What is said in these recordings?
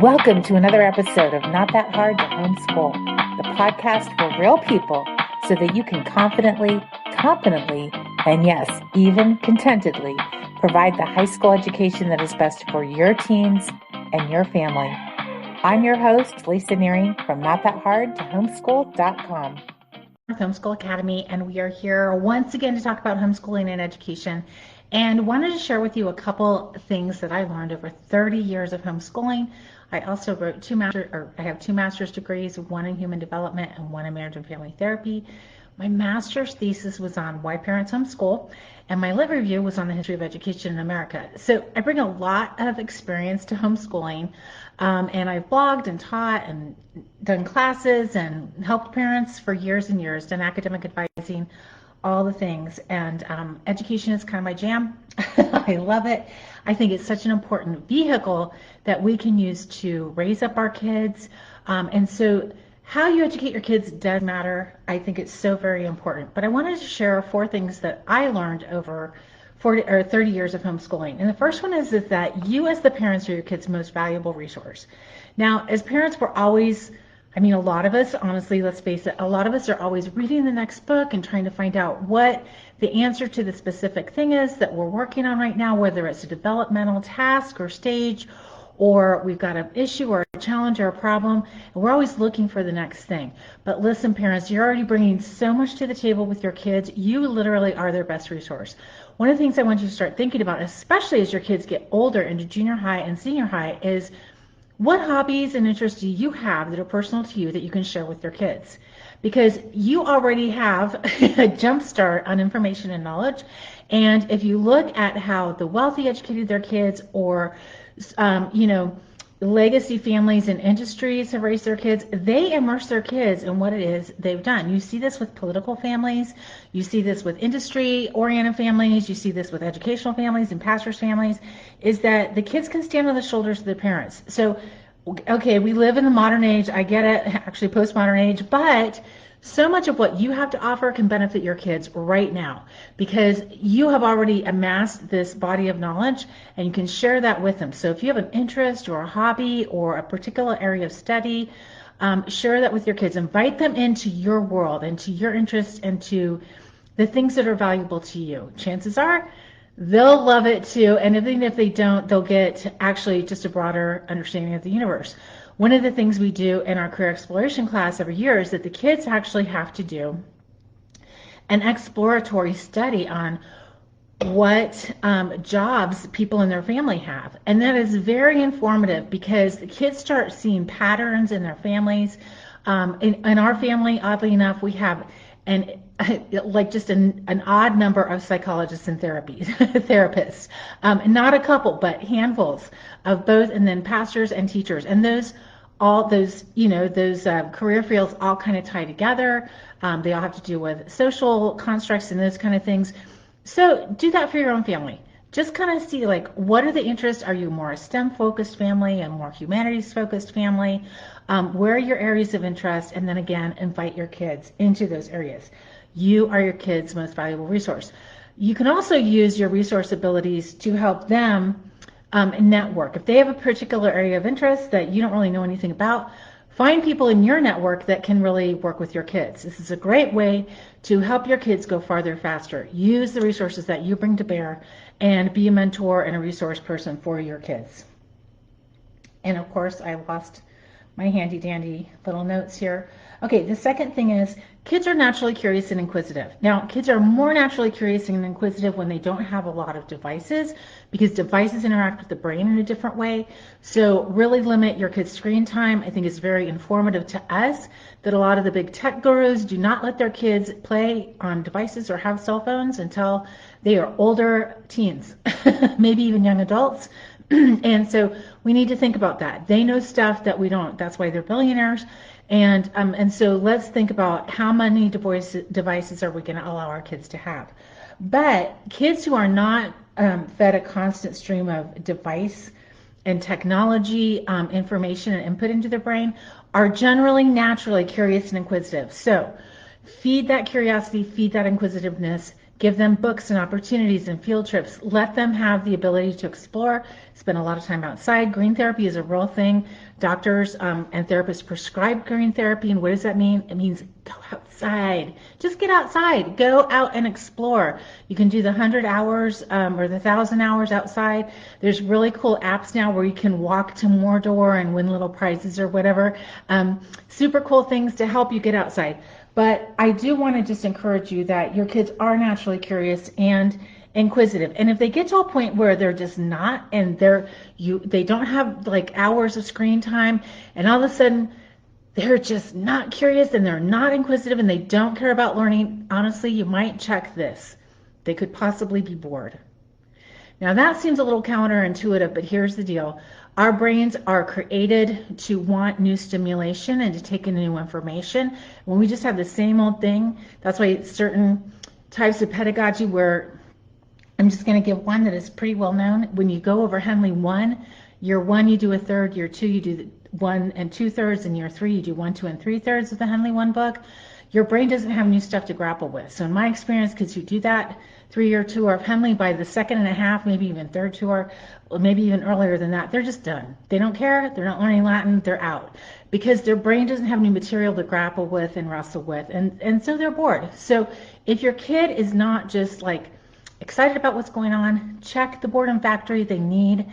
Welcome to another episode of Not That Hard to Homeschool, the podcast for real people so that you can confidently, competently, and yes, even contentedly provide the high school education that is best for your teens and your family. I'm your host, Lisa Neary from NotThatHardToHomeschool.com. Homeschool Academy, and we are here once again to talk about homeschooling and education, and wanted to share with you a couple things that I learned over 30 years of homeschooling. I also wrote I have two master's degrees, one in human development and one in marriage and family therapy. My master's thesis was on why parents homeschool, and my lit review was on the history of education in America. So I bring a lot of experience to homeschooling, and I've blogged and taught and done classes and helped parents for years and years, done academic advising, all the things. And education is kind of my jam. I love it. I think it's such an important vehicle that we can use to raise up our kids. And so how you educate your kids does matter. I think it's so very important. But I wanted to share 4 things that I learned over 30 years of homeschooling. And the first one is that you as the parents are your kids' most valuable resource. Now, as parents, we're always, a lot of us, honestly, let's face it, a lot of us are always reading the next book and trying to find out what the answer to the specific thing is that we're working on right now, whether it's a developmental task or stage, or we've got an issue or a challenge or a problem, and we're always looking for the next thing. But listen, parents, you're already bringing so much to the table with your kids. You literally are their best resource. One of the things I want you to start thinking about, especially as your kids get older into junior high and senior high, is what hobbies and interests do you have that are personal to you that you can share with your kids? Because you already have a jump start on information and knowledge. And if you look at how the wealthy educated their kids, or legacy families and industries have raised their kids, they immerse their kids in what it is they've done. You see this with political families, you see this with industry-oriented families, you see this with educational families and pastors' families, is that the kids can stand on the shoulders of their parents. So, okay, we live in the modern age, I get it, actually postmodern age, but so much of what you have to offer can benefit your kids right now because you have already amassed this body of knowledge and you can share that with them. So if you have an interest or a hobby or a particular area of study, share that with your kids. Invite them into your world, into your interests, into the things that are valuable to you. Chances are they'll love it too, and even if they don't, they'll get actually just a broader understanding of the universe. One of the things we do in our career exploration class every year is that the kids actually have to do an exploratory study on what jobs people in their family have. And that is very informative because the kids start seeing patterns in their families. In our family, oddly enough, we have an odd number of psychologists and therapists. Not a couple, but handfuls of both, and then pastors and teachers. And those career fields all kind of tie together. They all have to do with social constructs and those kind of things. So do that for your own family. Just kind of see, what are the interests? Are you more a STEM-focused family, a more humanities-focused family? Where are your areas of interest? And then again, invite your kids into those areas. You are your kids' most valuable resource. You can also use your resource abilities to help them network. If they have a particular area of interest that you don't really know anything about, find people in your network that can really work with your kids. This is a great way to help your kids go farther faster. Use the resources that you bring to bear and be a mentor and a resource person for your kids. And of course, I lost my handy dandy little notes here. Okay, the second thing is kids are naturally curious and inquisitive. Now, kids are more naturally curious and inquisitive when they don't have a lot of devices because devices interact with the brain in a different way. So really limit your kids' screen time. I think it's very informative to us that a lot of the big tech gurus do not let their kids play on devices or have cell phones until they are older teens, maybe even young adults. And so we need to think about that. They know stuff that we don't. That's why they're billionaires. And so let's think about how many devices are we going to allow our kids to have. But kids who are not fed a constant stream of device and technology information and input into their brain are generally naturally curious and inquisitive. So feed that curiosity, feed that inquisitiveness. Give them books and opportunities and field trips. Let them have the ability to explore, spend a lot of time outside. Green therapy is a real thing. Doctors and therapists prescribe green therapy, and what does that mean? It means go outside. Just get outside. Go out and explore. You can do the 100 hours or the 1,000 hours outside. There's really cool apps now where you can walk to Mordor and win little prizes or whatever. Super cool things to help you get outside. But I do want to just encourage you that your kids are naturally curious and inquisitive. And if they get to a point where they're just not, and they don't have like hours of screen time, and all of a sudden they're just not curious and they're not inquisitive and they don't care about learning, honestly, you might check this. They could possibly be bored. Now that seems a little counterintuitive, but here's the deal. Our brains are created to want new stimulation and to take in new information. When we just have the same old thing, that's why certain types of pedagogy where, I'm just going to give one that is pretty well known. When you go over Henley 1, year 1 you do a third, year 2 you do 1 2/3, and year 3 you do 1 2 3/3 of the Henley 1 book. Your brain doesn't have new stuff to grapple with. So in my experience, kids who do that 3-year tour of Henley, by the second and a half, maybe even third tour, or maybe even earlier than that, they're just done. They don't care. They're not learning Latin. They're out because their brain doesn't have new material to grapple with and wrestle with, and so they're bored. So if your kid is not just like excited about what's going on, check the boredom factory. They need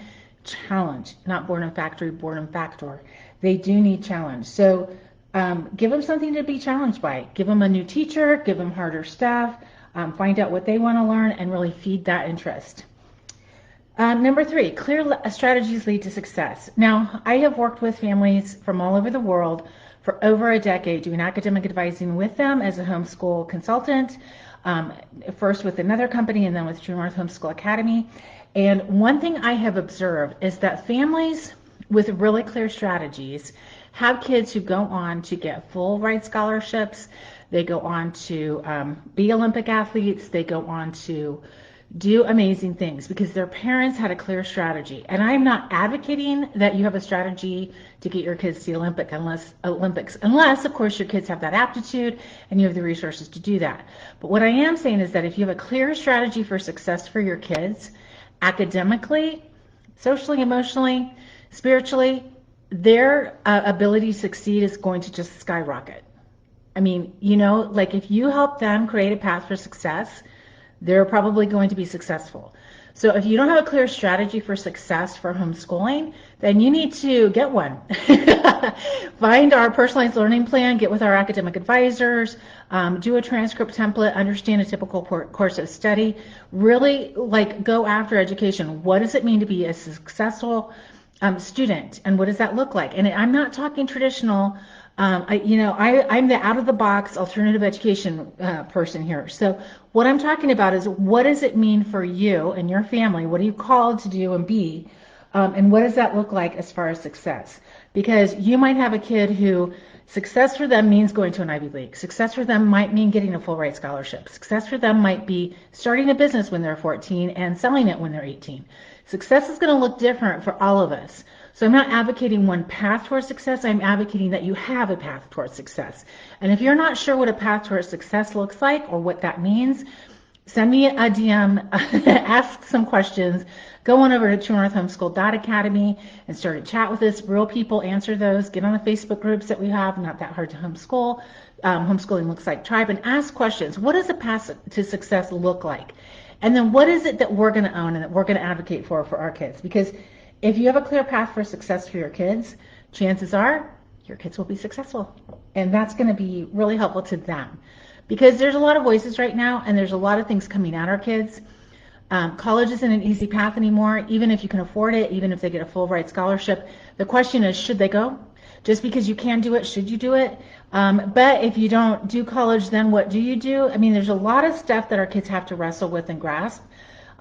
challenge, not boredom factory, boredom factor. They do need challenge. So give them something to be challenged by. Give them a new teacher, give them harder stuff, find out what they want to learn, and really feed that interest. Number 3, clear strategies lead to success. Now, I have worked with families from all over the world for over a decade, doing academic advising with them as a homeschool consultant, first with another company and then with True North Homeschool Academy. And one thing I have observed is that families with really clear strategies have kids who go on to get full ride scholarships. They go on to be Olympic athletes. They go on to do amazing things because their parents had a clear strategy. And I'm not advocating that you have a strategy to get your kids to the Olympics, unless of course your kids have that aptitude and you have the resources to do that. But what I am saying is that if you have a clear strategy for success for your kids, academically, socially, emotionally, spiritually, their ability to succeed is going to just skyrocket. I mean, like if you help them create a path for success, they're probably going to be successful. So if you don't have a clear strategy for success for homeschooling, then you need to get one. Find our personalized learning plan, get with our academic advisors, do a transcript template, understand a typical course of study, really like go after education. What does it mean to be a successful student, and what does that look like? And I'm not talking traditional. I'm the out-of-the-box alternative education person here. So what I'm talking about is what does it mean for you and your family? What are you called to do and be? And what does that look like as far as success? Because you might have a kid who success for them means going to an Ivy League. Success for them might mean getting a full ride scholarship. Success for them might be starting a business when they're 14 and selling it when they're 18. Success is going to look different for all of us. So I'm not advocating one path towards success. I'm advocating that you have a path towards success. And if you're not sure what a path towards success looks like or what that means, send me a DM, ask some questions, go on over to truenorthhomeschool.academy and start a chat with us. Real people answer those. Get on the Facebook groups that we have, Not That Hard to Homeschool, Homeschooling Looks Like Tribe, and ask questions. What does a path to success look like? And then what is it that we're going to own and that we're going to advocate for our kids? Because if you have a clear path for success for your kids, chances are your kids will be successful. And that's going to be really helpful to them. Because there's a lot of voices right now, and there's a lot of things coming at our kids. College isn't an easy path anymore, even if you can afford it, even if they get a full ride scholarship. The question is, should they go? Just because you can do it, should you do it? But if you don't do college, then what do you do? I mean, there's a lot of stuff that our kids have to wrestle with and grasp.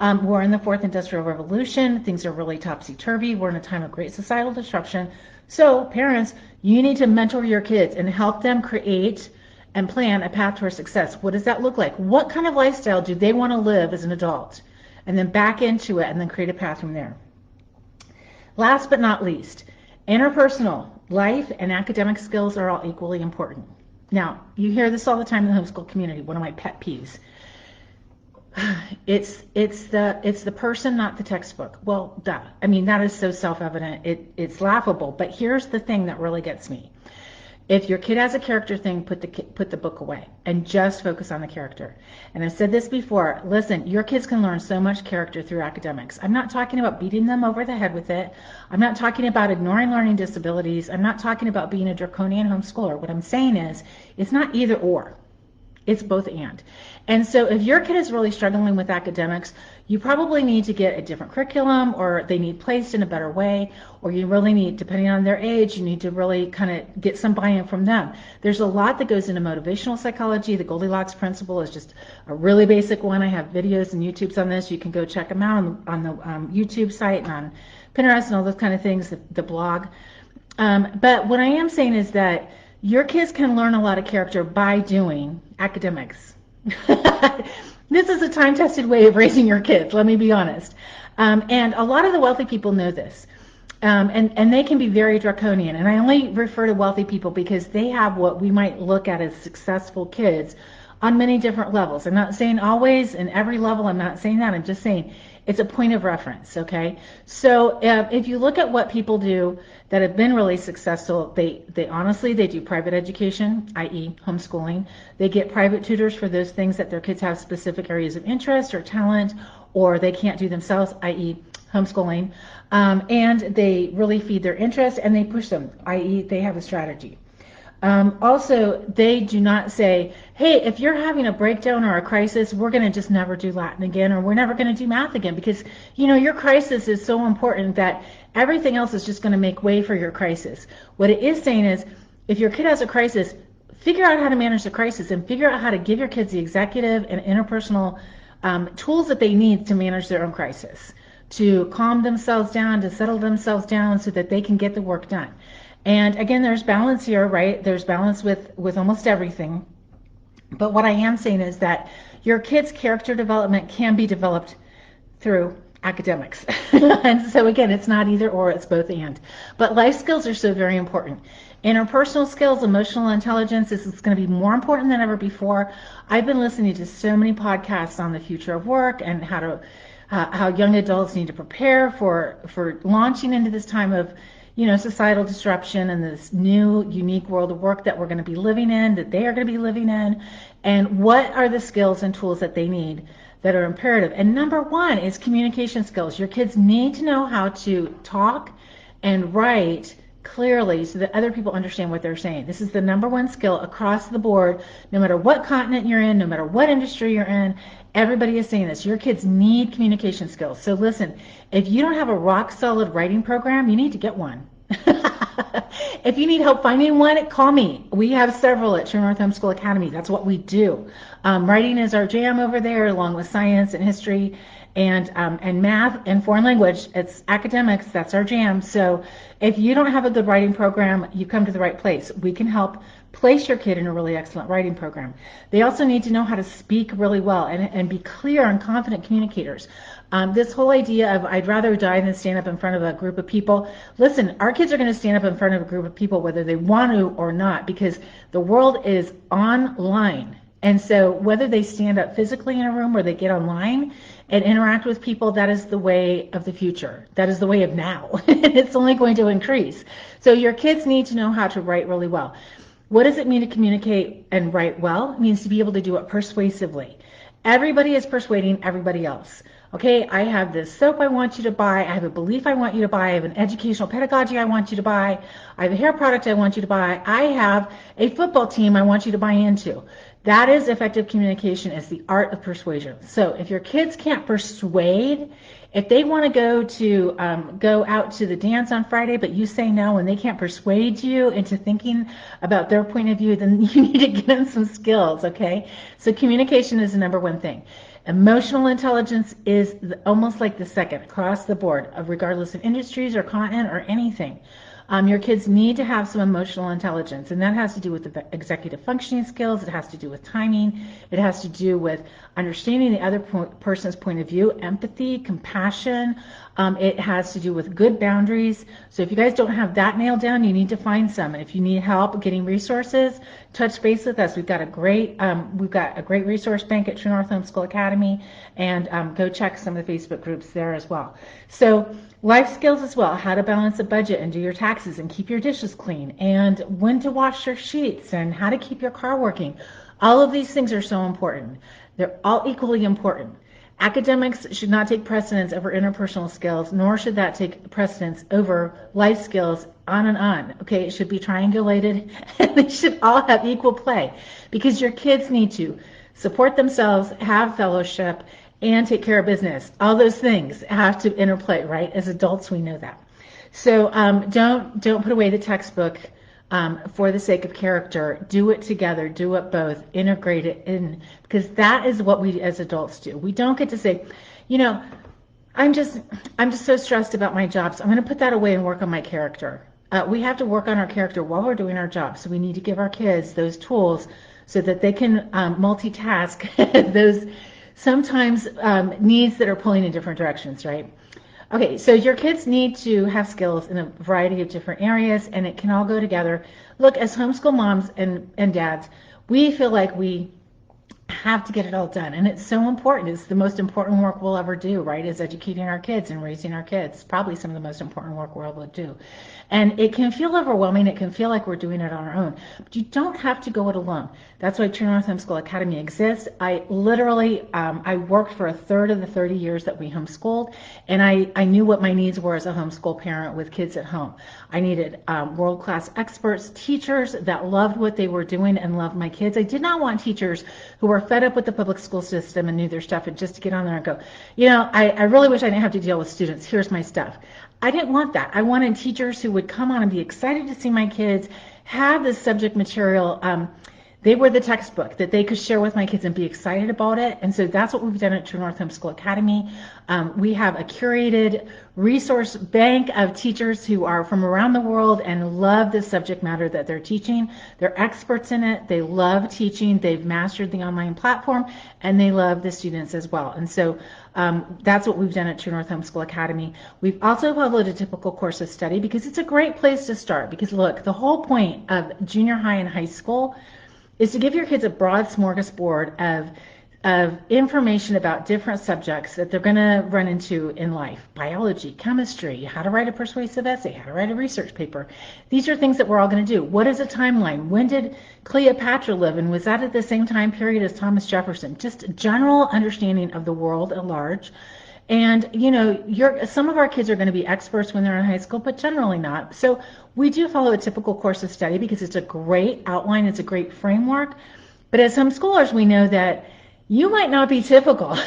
We're in the 4th Industrial Revolution. Things are really topsy-turvy. We're in a time of great societal disruption. So parents, you need to mentor your kids and help them create and plan a path toward success. What does that look like? What kind of lifestyle do they want to live as an adult? And then back into it and then create a path from there. Last but not least, interpersonal life and academic skills are all equally important. Now, you hear this all the time in the homeschool community, one of my pet peeves. It's the person, not the textbook. Well, duh. I mean, that is so self-evident. It's laughable. But here's the thing that really gets me. If your kid has a character thing, put the book away and just focus on the character. And I've said this before. Listen, your kids can learn so much character through academics. I'm not talking about beating them over the head with it. I'm not talking about ignoring learning disabilities. I'm not talking about being a draconian homeschooler. What I'm saying is, it's not either or. It's both and. And so if your kid is really struggling with academics, you probably need to get a different curriculum, or they need placed in a better way, or you really need, depending on their age, you need to really kind of get some buy-in from them. There's a lot that goes into motivational psychology. The Goldilocks principle is just a really basic one. I have videos and YouTubes on this. You can go check them out on the YouTube site and on Pinterest and all those kind of things, the blog. But what I am saying is that your kids can learn a lot of character by doing academics. This is a time-tested way of raising your kids, let me be honest. And a lot of the wealthy people know this. And they can be very draconian. And I only refer to wealthy people because they have what we might look at as successful kids on many different levels. I'm not saying always in every level. I'm not saying that. I'm just saying it's a point of reference, okay? So if you look at what people do that have been really successful, they honestly do private education, i.e. homeschooling. They get private tutors for those things that their kids have specific areas of interest or talent, or they can't do themselves, i.e. homeschooling. And they really feed their interest and they push them, i.e. they have a strategy. Also, they do not say, hey, if you're having a breakdown or a crisis, we're going to just never do Latin again, or we're never going to do math again, because, you know, your crisis is so important that everything else is just going to make way for your crisis. What it is saying is, if your kid has a crisis, figure out how to manage the crisis and figure out how to give your kids the executive and interpersonal tools that they need to manage their own crisis, to calm themselves down, to settle themselves down so that they can get the work done. And again, there's balance here, right? There's balance with almost everything. But what I am saying is that your kids' character development can be developed through academics. And so again, it's not either or, it's both and. But life skills are so very important. Interpersonal skills, emotional intelligence, this is going to be more important than ever before. I've been listening to so many podcasts on the future of work and how young adults need to prepare for launching into this time of, you know, societal disruption and this new, unique world of work that we're going to be living in, that they are going to be living in, and what are the skills and tools that they need that are imperative. And number one is communication skills. Your kids need to know how to talk and write clearly so that other people understand what they're saying. This is the number one skill across the board, no matter what continent you're in, no matter what industry you're in. Everybody is saying this. Your kids need communication skills. So listen, if you don't have a rock solid writing program, you need to get one. If you need help finding one, call me. We have several at True North Homeschool Academy. That's what we do. Writing is our jam over there, along with science and history and math and foreign language. It's academics. That's our jam. So if you don't have a good writing program, you come to the right place. We can help place your kid in a really excellent writing program. They also need to know how to speak really well and be clear and confident communicators. This whole idea of I'd rather die than stand up in front of a group of people. Listen, our kids are going to stand up in front of a group of people whether they want to or not, because the world is online. And so whether they stand up physically in a room or they get online and interact with people, that is the way of the future. That is the way of now. It's only going to increase. So your kids need to know how to write really well. What does it mean to communicate and write well? It means to be able to do it persuasively. Everybody is persuading everybody else. Okay, I have this soap I want you to buy. I have a belief I want you to buy. I have an educational pedagogy I want you to buy. I have a hair product I want you to buy. I have a football team I want you to buy into. That is effective communication. It's the art of persuasion. So if your kids can't persuade, if they want to go out to the dance on Friday, but you say no and they can't persuade you into thinking about their point of view, then you need to get them some skills, okay? So communication is the number one thing. Emotional intelligence is almost like the second across the board, regardless of industries or continent or anything. Your kids need to have some emotional intelligence, and that has to do with the executive functioning skills. It has to do with timing. It has to do with understanding the other person's point of view, empathy, compassion. It has to do with good boundaries. So if you guys don't have that nailed down, you need to find some. And if you need help getting resources, touch base with us. We've got a great resource bank at True North Homeschool Academy, and go check some of the Facebook groups there as well. So life skills as well, how to balance a budget and do your taxes and keep your dishes clean, and when to wash your sheets, and how to keep your car working. All of these things are so important. They're all equally important. Academics should not take precedence over interpersonal skills, nor should that take precedence over life skills, on and on. Okay, it should be triangulated, and they should all have equal play, because your kids need to support themselves, have fellowship, and take care of business. All those things have to interplay, right? As adults, we know that. So don't put away the textbook for the sake of character. Do it together. Do it both. Integrate it in, because that is what we as adults do. We don't get to say, I'm just so stressed about my job, so I'm going to put that away and work on my character. We have to work on our character while we're doing our job. So we need to give our kids those tools so that they can multitask those sometimes needs that are pulling in different directions, right? Okay, so your kids need to have skills in a variety of different areas, and it can all go together. Look, as homeschool moms and dads, we feel like we have to get it all done, and it's so important. It's the most important work we'll ever do, right? Is educating our kids and raising our kids. Probably some of the most important work we'll ever do. And it can feel overwhelming. It can feel like we're doing it on our own. But you don't have to go it alone. That's why True North Homeschool Academy exists. I literally, I worked for a third of the 30 years that we homeschooled, and I knew what my needs were as a homeschool parent with kids at home. I needed world-class experts, teachers that loved what they were doing and loved my kids. I did not want teachers who were fed up with the public school system and knew their stuff, and just to get on there and go, I really wish I didn't have to deal with students. Here's my stuff. I didn't want that. I wanted teachers who would come on and be excited to see my kids have this subject material. They were the textbook that they could share with my kids and be excited about it. And so that's what we've done at True North Homeschool Academy. We have a curated resource bank of teachers who are from around the world and love the subject matter that they're teaching. They're experts in it. They love teaching. They've mastered the online platform, and they love the students as well. And so that's what we've done at True North Homeschool Academy. We've also followed a typical course of study because it's a great place to start. Because look, the whole point of junior high and high school is to give your kids a broad smorgasbord of information about different subjects that they're going to run into in life. Biology, chemistry, how to write a persuasive essay, how to write a research paper. These are things that we're all going to do. What is a timeline? When did Cleopatra live, and was that at the same time period as Thomas Jefferson? Just general understanding of the world at large. And some of our kids are going to be experts when they're in high school, but generally not. So we do follow a typical course of study because it's a great outline, it's a great framework. But as homeschoolers, we know that you might not be typical.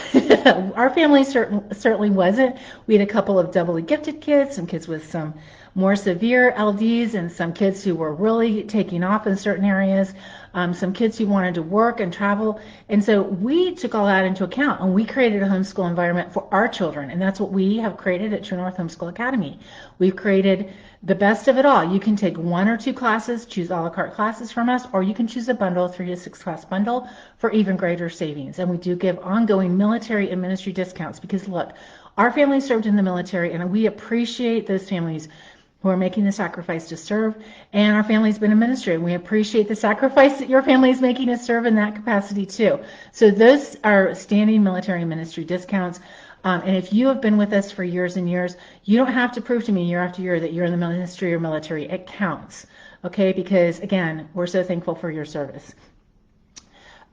Our family certainly wasn't. We had a couple of doubly gifted kids, some kids with some more severe LDs, and some kids who were really taking off in certain areas, some kids who wanted to work and travel. And so we took all that into account, and we created a homeschool environment for our children, and that's what we have created at True North Homeschool Academy. We've created the best of it all. You can take 1 or 2 classes, choose a la carte classes from us, or you can choose a bundle, 3 to 6 class bundle, for even greater savings. And we do give ongoing military and ministry discounts because look, our family served in the military, and we appreciate those families who are making the sacrifice to serve, and our family's been in ministry, and we appreciate the sacrifice that your family is making to serve in that capacity too. So those are standing military and ministry discounts. And if you have been with us for years and years, you don't have to prove to me year after year that you're in the ministry or military. It counts, okay? Because again, we're so thankful for your service.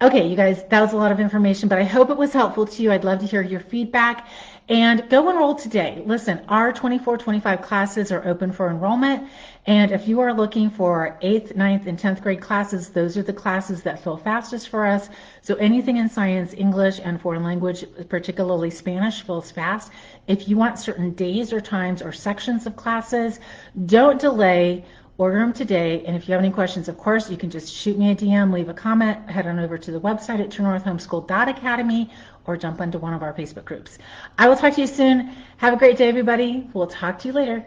Okay, you guys, that was a lot of information, but I hope it was helpful to you. I'd love to hear your feedback. And go enroll today. Listen, our 24-25 classes are open for enrollment. And if you are looking for 8th, 9th, and 10th grade classes, those are the classes that fill fastest for us. So anything in science, English, and foreign language, particularly Spanish, fills fast. If you want certain days or times or sections of classes, don't delay. Order them today, and if you have any questions, of course, you can just shoot me a DM, leave a comment, head on over to the website at truenorthhomeschool.academy, or jump into one of our Facebook groups. I will talk to you soon. Have a great day, everybody. We'll talk to you later.